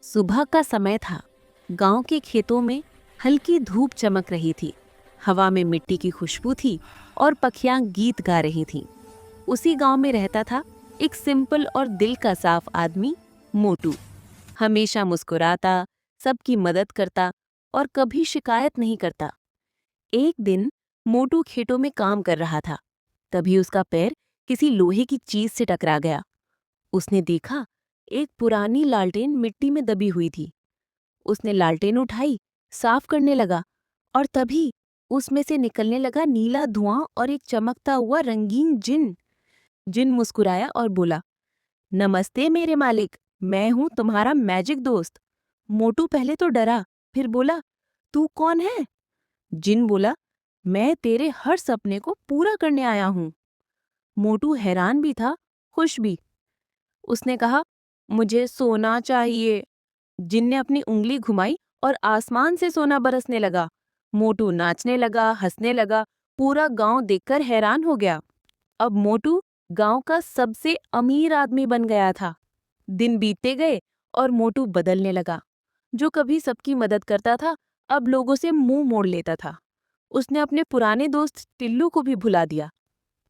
सुबह का समय था। गांव के खेतों में हल्की धूप चमक रही थी। हवा में मिट्टी की खुशबू थी और पखियां गीत गा रही थीं। उसी गांव में रहता था एक सिंपल और दिल का साफ आदमी, मोटू। हमेशा मुस्कुराता, सबकी मदद करता और कभी शिकायत नहीं करता। एक दिन मोटू खेतों में काम कर रहा था। तभी उसका पैर किसी लोहे की चीज से टकरा गया। उसने देखा, एक पुरानी लालटेन मिट्टी में दबी हुई थी। उसने लालटेन उठाई, साफ करने लगा और तभी उसमें से निकलने लगा नीला धुआं और एक चमकता हुआ रंगीन जिन। जिन मुस्कुराया और बोला, नमस्ते मेरे मालिक, मैं हूं तुम्हारा मैजिक दोस्त। मोटू पहले तो डरा, फिर बोला, तू कौन है? जिन बोला, मैं तेरे हर सपने को पूरा करने आया हूं। मोटू हैरान भी था, खुश भी। उसने कहा, मुझे सोना चाहिए। जिन ने अपनी उंगली घुमाई और आसमान से सोना बरसने लगा। मोटू नाचने लगा, हंसने लगा। पूरा गांव देखकर हैरान हो गया। अब मोटू गांव का सबसे अमीर आदमी बन गया था। दिन बीतते गए और मोटू बदलने लगा। जो कभी सबकी मदद करता था, अब लोगों से मुंह मोड़ लेता था। उसने अपने पुराने दोस्त टिल्लू को भी भुला दिया।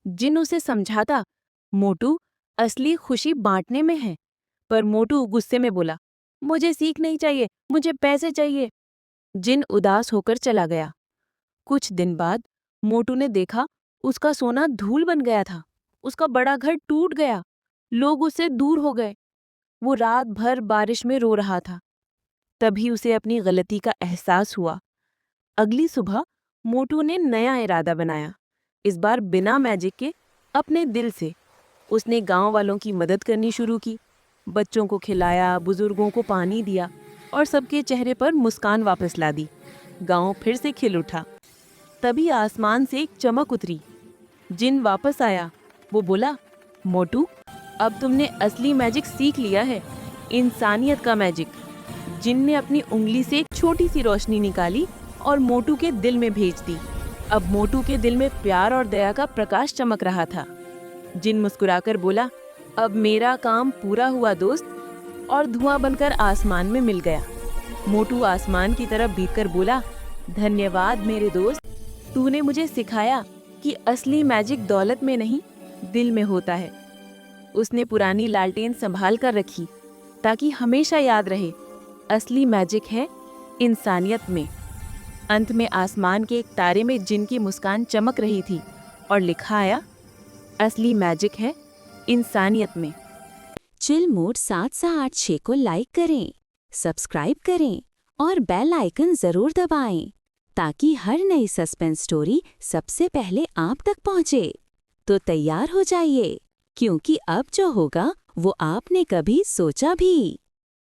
जिन उसे समझाता, मोटू, असली खुशी बांटने में है। पर मोटू गुस्से में बोला, मुझे सीख नहीं चाहिए, मुझे पैसे चाहिए। जिन उदास होकर चला गया। कुछ दिन बाद मोटू ने देखा, उसका सोना धूल बन गया था। उसका बड़ा घर टूट गया। लोग उससे दूर हो गए। वो रात भर बारिश में रो रहा था। तभी उसे अपनी गलती का एहसास हुआ। अगली सुबह मोटू ने नया इरादा बनाया। इस बार बिना मैजिक के, अपने दिल से। उसने गांव वालों की मदद करनी शुरू की। बच्चों को खिलाया, बुजुर्गों को पानी दिया और सबके चेहरे पर मुस्कान वापस ला दी। गांव फिर से खिल उठा। तभी आसमान से एक चमक उतरी। जिन वापस आया। वो बोला, मोटू, अब तुमने असली मैजिक सीख लिया है, इंसानियत का मैजिक। जिन ने अपनी उंगली से एक छोटी सी रोशनी निकाली और मोटू के दिल में भेज दी। अब मोटू के दिल में प्यार और दया का प्रकाश चमक रहा था। जिन मुस्कुराकर बोला, अब मेरा काम पूरा हुआ दोस्त, और धुआं बनकर आसमान में मिल गया। मोटू आसमान की तरफ भीगकर बोला, धन्यवाद मेरे दोस्त, तूने मुझे सिखाया कि असली मैजिक दौलत में नहीं, दिल में होता है। उसने पुरानी लालटेन संभाल कर रखी, ताकि हमेशा याद रहे, असली मैजिक है इंसानियत में। अंत में आसमान के एक तारे में जिन की मुस्कान चमक रही थी और लिखा आया, असली मैजिक है इंसानियत में। चिल मोड 786 को लाइक करें, सब्सक्राइब करें और बेल आइकन जरूर दबाएं, ताकि हर नई सस्पेंस स्टोरी सबसे पहले आप तक पहुंचे। तो तैयार हो जाइए, क्योंकि अब जो होगा वो आपने कभी सोचा भी